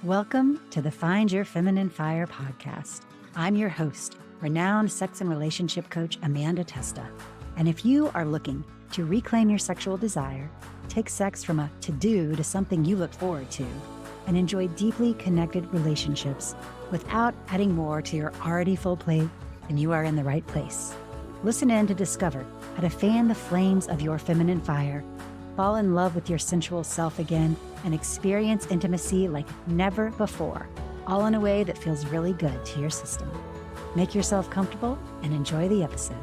Welcome to the Find Your Feminine Fire podcast. I'm your host, renowned sex and relationship coach Amanda Testa. And if you are looking to reclaim your sexual desire, take sex from a to-do to something you look forward to, and enjoy deeply connected relationships without adding more to your already full plate, then you are in the right place. Listen in to discover how to fan the flames of your feminine fire, fall in love with your sensual self again, and experience intimacy like never before, all in a way that feels really good to your system. Make yourself comfortable and enjoy the episode.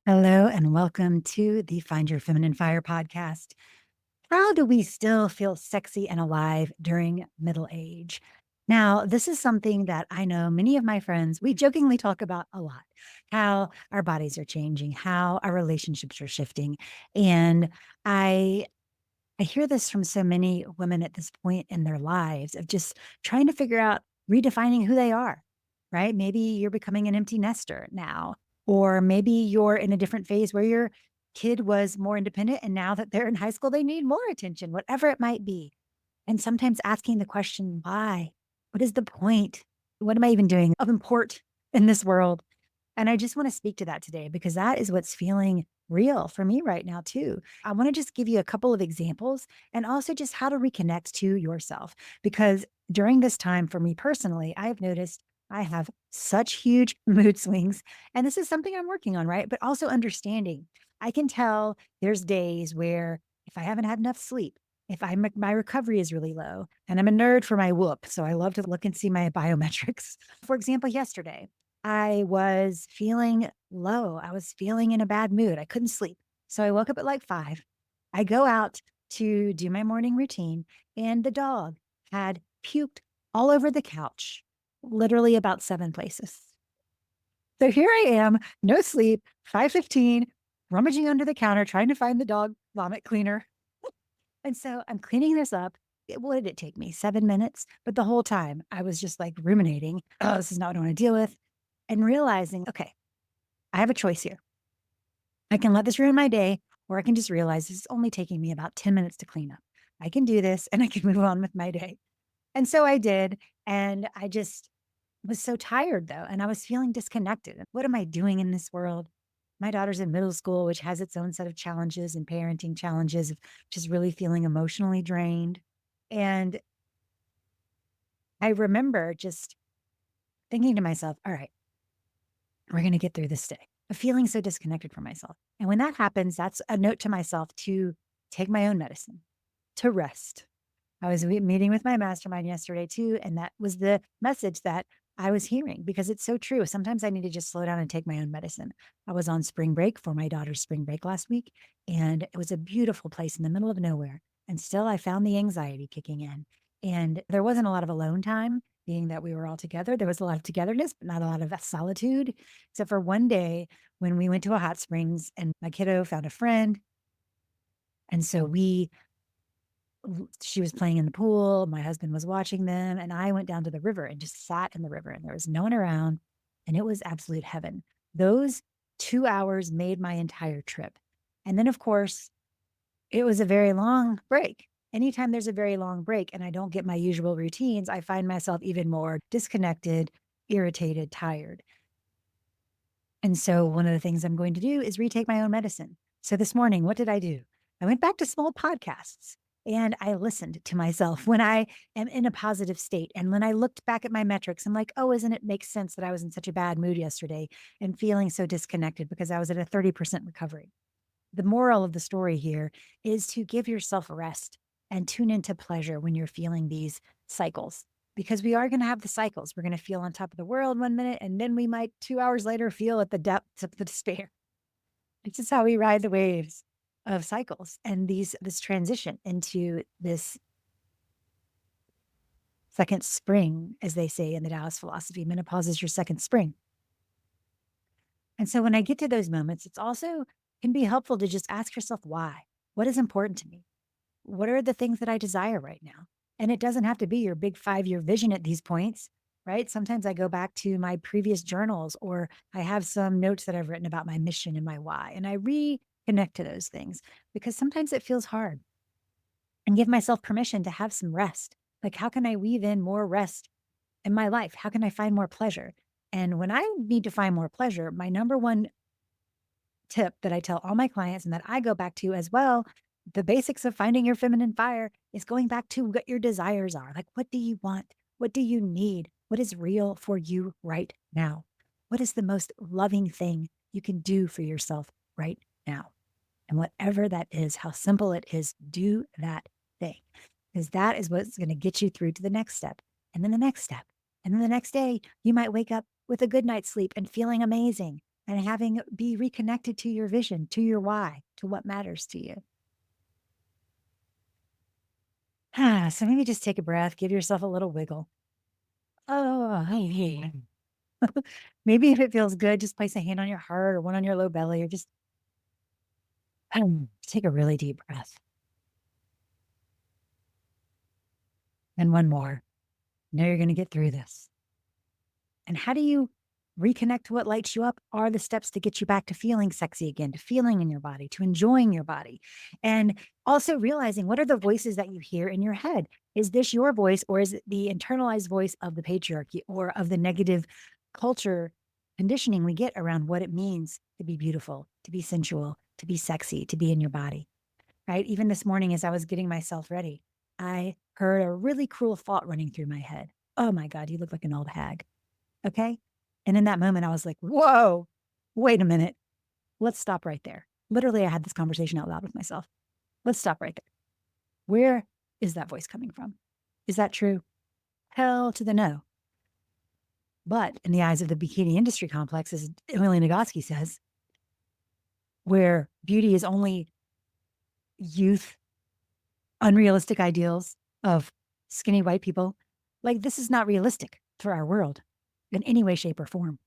Hello, and welcome to the Find Your Feminine Fire podcast. How do we still feel sexy and alive during middle age? Now, this is something that I know many of my friends, we jokingly talk about a lot, how our bodies are changing, how our relationships are shifting. And I hear this from so many women at this point in their lives of just trying to figure out redefining who they are, right? Maybe you're becoming an empty nester now, or maybe you're in a different phase where your kid was more independent and now that they're in high school, they need more attention, whatever it might be. And sometimes asking the question, why? What is the point? What am I even doing of import in this world? And I just want to speak to that today because that is what's feeling real for me right now, too. I want to just give you a couple of examples and also just how to reconnect to yourself. Because during this time, for me personally, I have noticed I have such huge mood swings. And this is something I'm working on, right? But also understanding. I can tell there's days where if I haven't had enough sleep, if my recovery is really low, and I'm a nerd for my whoop, so I love to look and see my biometrics. For example, yesterday, I was feeling low. I was feeling in a bad mood. I couldn't sleep. So I woke up at like 5. I go out to do my morning routine, and the dog had puked all over the couch, literally about 7 places. So here I am, no sleep, 5:15, rummaging under the counter, trying to find the dog vomit cleaner. And so I'm cleaning this up. What did it take me? 7 minutes? But the whole time I was just like ruminating, oh, this is not what I want to deal with. And realizing, okay, I have a choice here. I can let this ruin my day, or I can just realize this is only taking me about 10 minutes to clean up. I can do this and I can move on with my day. And so I did. And I just was so tired though. And I was feeling disconnected. What am I doing in this world? My daughter's in middle school, which has its own set of challenges and parenting challenges of just really feeling emotionally drained. And I remember just thinking to myself, all right, we're going to get through this day. Of feeling so disconnected from myself. And when that happens, that's a note to myself to take my own medicine, to rest. I was meeting with my mastermind yesterday too, and that was the message that I was hearing because it's so true. Sometimes I need to just slow down and take my own medicine. I was on spring break for my daughter's spring break last week, and it was a beautiful place in the middle of nowhere. And still, I found the anxiety kicking in. And there wasn't a lot of alone time, being that we were all together. There was a lot of togetherness, but not a lot of solitude, except for one day when we went to a hot springs and my kiddo found a friend. And so she was playing in the pool. My husband was watching them, and I went down to the river and just sat in the river, and there was no one around, and it was absolute heaven. Those 2 hours made my entire trip. And then, of course, it was a very long break. Anytime there's a very long break and I don't get my usual routines, I find myself even more disconnected, irritated, tired. And so one of the things I'm going to do is retake my own medicine. So this morning, what did I do? I went back to small podcasts and I listened to myself when I am in a positive state. And when I looked back at my metrics, I'm like, oh, isn't it make sense that I was in such a bad mood yesterday and feeling so disconnected because I was at a 30% recovery. The moral of the story here is to give yourself a rest and tune into pleasure when you're feeling these cycles. Because we are going to have the cycles. We're going to feel on top of the world 1 minute, and then we might 2 hours later feel at the depths of the despair. It's just how we ride the waves of cycles and this transition into this second spring, as they say in the Taoist philosophy. Menopause is your second spring. And so when I get to those moments, it's also can be helpful to just ask yourself why. What is important to me? What are the things that I desire right now? And it doesn't have to be your big 5-year vision at these points, right? Sometimes I go back to my previous journals or I have some notes that I've written about my mission and my why. And I connect to those things because sometimes it feels hard and give myself permission to have some rest. Like, how can I weave in more rest in my life? How can I find more pleasure? And when I need to find more pleasure, my number one tip that I tell all my clients and that I go back to as well, the basics of finding your feminine fire is going back to what your desires are. Like, what do you want? What do you need? What is real for you right now? What is the most loving thing you can do for yourself right now? And whatever that is, how simple it is, do that thing because that is what's going to get you through to the next step and then the next step. And then the next day, you might wake up with a good night's sleep and feeling amazing and having be reconnected to your vision, to your why, to what matters to you. So maybe just take a breath, give yourself a little wiggle. Oh, hey, hey. Maybe if it feels good, just place a hand on your heart or one on your low belly or just take a really deep breath. And one more. Know you're going to get through this. And how do you reconnect to what lights you up are the steps to get you back to feeling sexy again, to feeling in your body, to enjoying your body. And also realizing what are the voices that you hear in your head? Is this your voice or is it the internalized voice of the patriarchy or of the negative culture conditioning we get around what it means to be beautiful, to be sensual, to be sexy, to be in your body? Right? Even this morning, as I was getting myself ready, I heard a really cruel thought running through my head. Oh my God, you look like an old hag. Okay. And in that moment, I was like, whoa, wait a minute. Let's stop right there. Literally, I had this conversation out loud with myself. Let's stop right there. Where is that voice coming from? Is that true? Hell to the no. But in the eyes of the bikini industry complex, as Emily Nagoski says, where beauty is only youth, unrealistic ideals of skinny white people, like this is not realistic for our world in any way, shape, or form.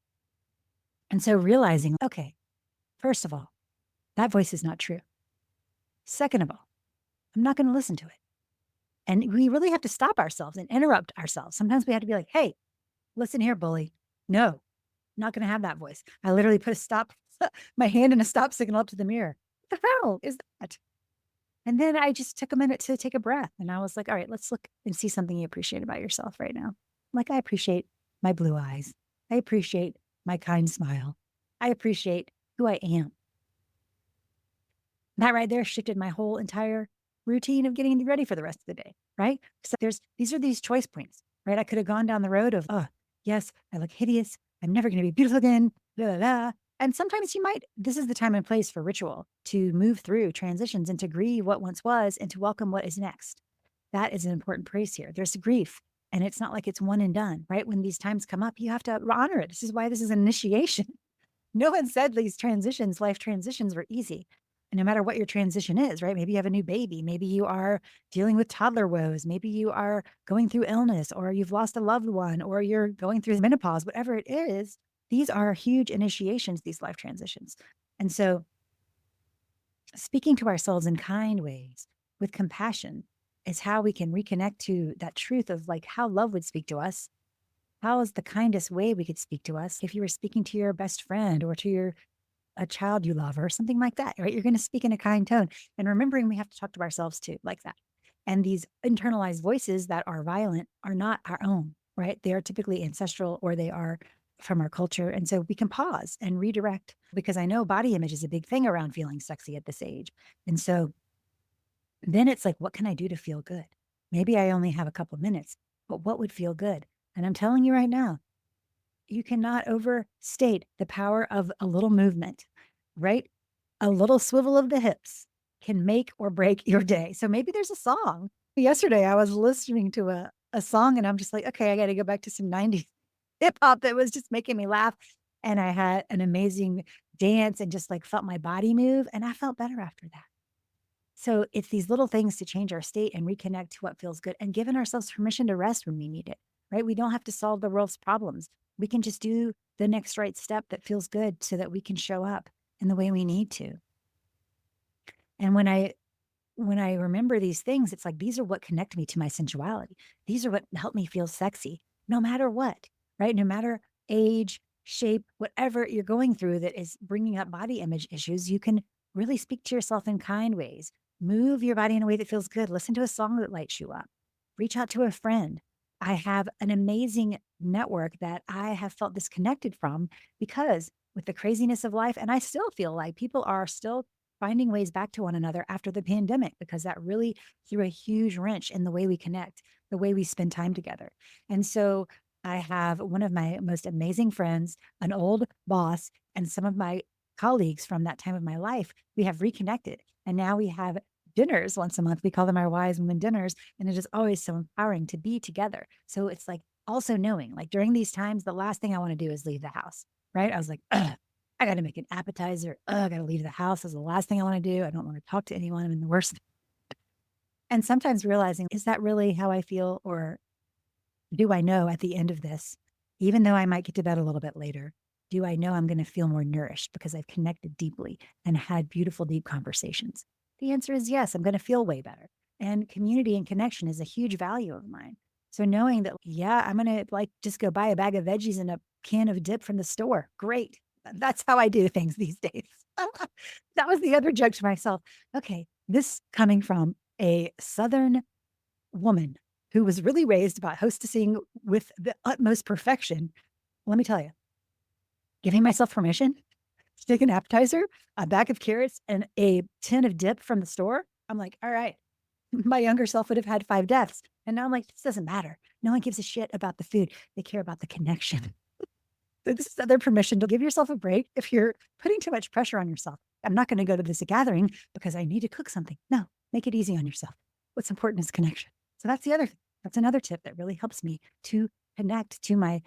And so realizing, okay, first of all, that voice is not true. Second of all, I'm not going to listen to it. And we really have to stop ourselves and interrupt ourselves. Sometimes we have to be like, hey, listen here, bully. No, I'm not going to have that voice. I literally put a stop, my hand in a stop signal up to the mirror. What the hell is that? And then I just took a minute to take a breath. And I was like, all right, let's look and see something you appreciate about yourself right now. Like, I appreciate my blue eyes. I appreciate my kind smile. I appreciate who I am. That right there shifted my whole entire routine of getting ready for the rest of the day, right? So these are these choice points, right? I could have gone down the road of, oh, yes, I look hideous. I'm never going to be beautiful again. Blah, blah, blah. And sometimes this is the time and place for ritual to move through transitions and to grieve what once was and to welcome what is next. That is an important praise here. There's grief and it's not like it's one and done, right? When these times come up, you have to honor it. This is why this is an initiation. No one said these transitions, life transitions were easy. And no matter what your transition is, right? Maybe you have a new baby. Maybe you are dealing with toddler woes. Maybe you are going through illness or you've lost a loved one or you're going through menopause, whatever it is. These are huge initiations, these life transitions. And so speaking to ourselves in kind ways with compassion is how we can reconnect to that truth of like how love would speak to us. How is the kindest way we could speak to us if you were speaking to your best friend or to your a child you love or something like that, right? You're going to speak in a kind tone and remembering we have to talk to ourselves too, like that. And these internalized voices that are violent are not our own, right? They are typically ancestral or they are from our culture. And so we can pause and redirect because I know body image is a big thing around feeling sexy at this age. And so then it's like, what can I do to feel good? Maybe I only have a couple minutes, but what would feel good? And I'm telling you right now, you cannot overstate the power of a little movement, right? A little swivel of the hips can make or break your day. So maybe there's a song. Yesterday, I was listening to a song and I'm just like, okay, I got to go back to some 90s hip hop that was just making me laugh. And I had an amazing dance and just like felt my body move. And I felt better after that. So it's these little things to change our state and reconnect to what feels good and giving ourselves permission to rest when we need it, right? We don't have to solve the world's problems. We can just do the next right step that feels good so that we can show up in the way we need to. And when I remember these things, it's like these are what connect me to my sensuality. These are what help me feel sexy, no matter what, right? No matter age, shape, whatever you're going through that is bringing up body image issues, you can really speak to yourself in kind ways. Move your body in a way that feels good. Listen to a song that lights you up. Reach out to a friend. I have an amazing network that I have felt disconnected from because with the craziness of life, and I still feel like people are still finding ways back to one another after the pandemic because that really threw a huge wrench in the way we connect, the way we spend time together. And so I have one of my most amazing friends, an old boss, and some of my colleagues from that time of my life. We have reconnected and now we have dinners once a month. We call them our wise women dinners. And it is always so empowering to be together. So it's like also knowing like during these times, the last thing I want to do is leave the house, right? I was like, ugh, I got to make an appetizer. Ugh, I got to leave the house. That's the last thing I want to do. I don't want to talk to anyone. I'm in the worst. And sometimes realizing, is that really how I feel? Or do I know at the end of this, even though I might get to bed a little bit later, do I know I'm going to feel more nourished because I've connected deeply and had beautiful, deep conversations? The answer is yes, I'm going to feel way better. And community and connection is a huge value of mine. So knowing that, yeah, I'm going to like just go buy a bag of veggies and a can of dip from the store. Great. That's how I do things these days. That was the other joke to myself. Okay, this coming from a Southern woman who was really raised about hostessing with the utmost perfection, let me tell you, giving myself permission to take an appetizer, a bag of carrots, and a tin of dip from the store, I'm like, all right, my younger self would have had 5 deaths. And now I'm like, this doesn't matter. No one gives a shit about the food. They care about the connection. So this is other permission to give yourself a break if you're putting too much pressure on yourself. I'm not going to go to this gathering because I need to cook something. No, make it easy on yourself. What's important is connection. So that's the other thing. That's another tip that really helps me to connect to my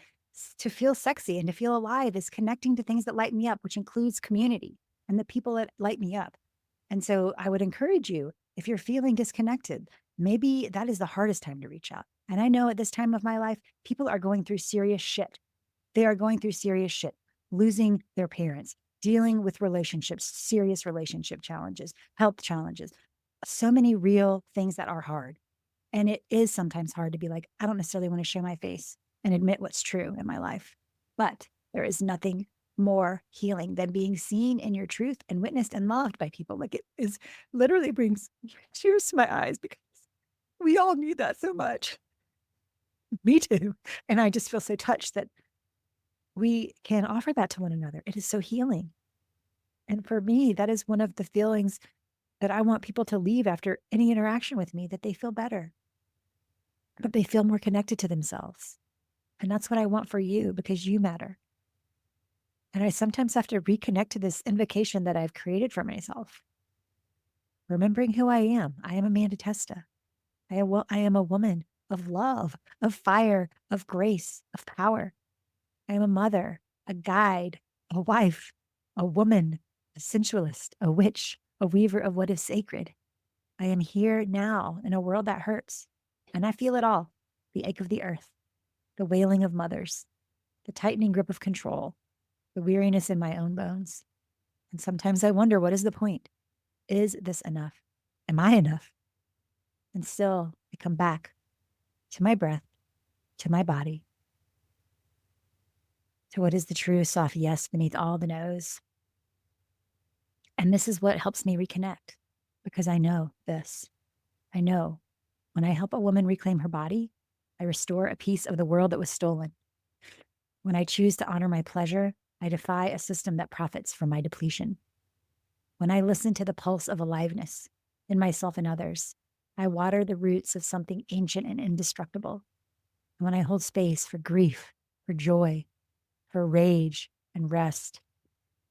to feel sexy and to feel alive is connecting to things that light me up, which includes community and the people that light me up. And so I would encourage you if you're feeling disconnected, maybe that is the hardest time to reach out. And I know at this time of my life, people are going through serious shit. They are going through serious shit, losing their parents, dealing with relationships, serious relationship challenges, health challenges, so many real things that are hard. And it is sometimes hard to be like, I don't necessarily want to show my face and admit what's true in my life. But there is nothing more healing than being seen in your truth and witnessed and loved by people. Like it is literally brings tears to my eyes because we all need that so much. Me too. And I just feel so touched that we can offer that to one another. It is so healing. And for me, that is one of the feelings that I want people to leave after any interaction with me, that they feel better, that they feel more connected to themselves. And that's what I want for you because you matter. And I sometimes have to reconnect to this invocation that I've created for myself, remembering who I am. I am Amanda Testa. I am a woman of love, of fire, of grace, of power. I am a mother, a guide, a wife, a woman, a sensualist, a witch, a weaver of what is sacred. I am here now in a world that hurts, and I feel it all: the ache of the earth, the wailing of mothers, the tightening grip of control, the weariness in my own bones. And sometimes I wonder, what is the point? Is this enough? Am I enough? And still, I come back to my breath, to my body, to what is the true soft yes beneath all the no's. And this is what helps me reconnect because I know this. I know when I help a woman reclaim her body, I restore a piece of the world that was stolen. When I choose to honor my pleasure, I defy a system that profits from my depletion. When I listen to the pulse of aliveness in myself and others, I water the roots of something ancient and indestructible. And when I hold space for grief, for joy, for rage and rest,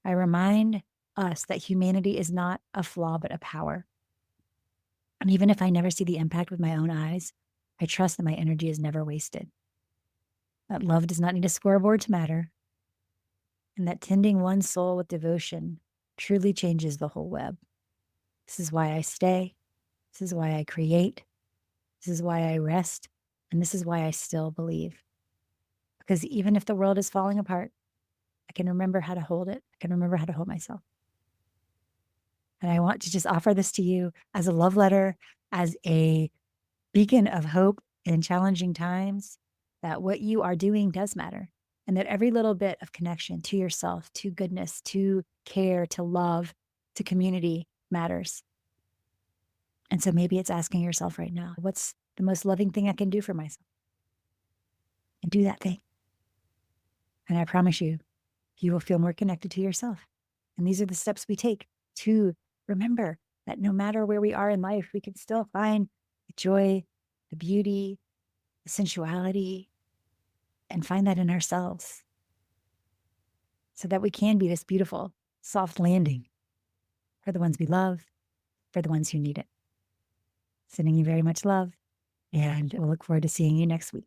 I remind us that humanity is not a flaw, but a power. And even if I never see the impact with my own eyes, I trust that my energy is never wasted. That love does not need a scoreboard to matter. And that tending one soul with devotion truly changes the whole web. This is why I stay. This is why I create. This is why I rest. And this is why I still believe. Because even if the world is falling apart, I can remember how to hold it. I can remember how to hold myself. And I want to just offer this to you as a love letter, as a beacon of hope in challenging times, that what you are doing does matter. And that every little bit of connection to yourself, to goodness, to care, to love to community matters. And so maybe it's asking yourself right now, what's the most loving thing I can do for myself? And do that thing. And I promise you, you will feel more connected to yourself. And these are the steps we take to remember that no matter where we are in life, we can still find the joy, the beauty, the sensuality, and find that in ourselves so that we can be this beautiful, soft landing for the ones we love, for the ones who need it. Sending you very much love, and we'll look forward to seeing you next week.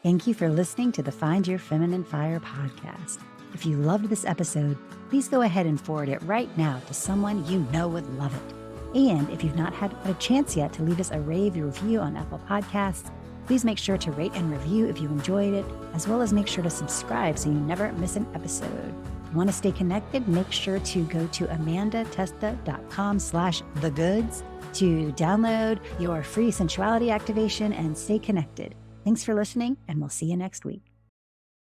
Thank you for listening to the Find Your Feminine Fire podcast. If you loved this episode, please go ahead and forward it right now to someone you know would love it. And if you've not had a chance yet to leave us a rave review on Apple Podcasts, please make sure to rate and review if you enjoyed it, as well as make sure to subscribe so you never miss an episode. If you want to stay connected, make sure to go to amandatesta.com/thegoods to download your free sensuality activation and stay connected. Thanks for listening, and we'll see you next week.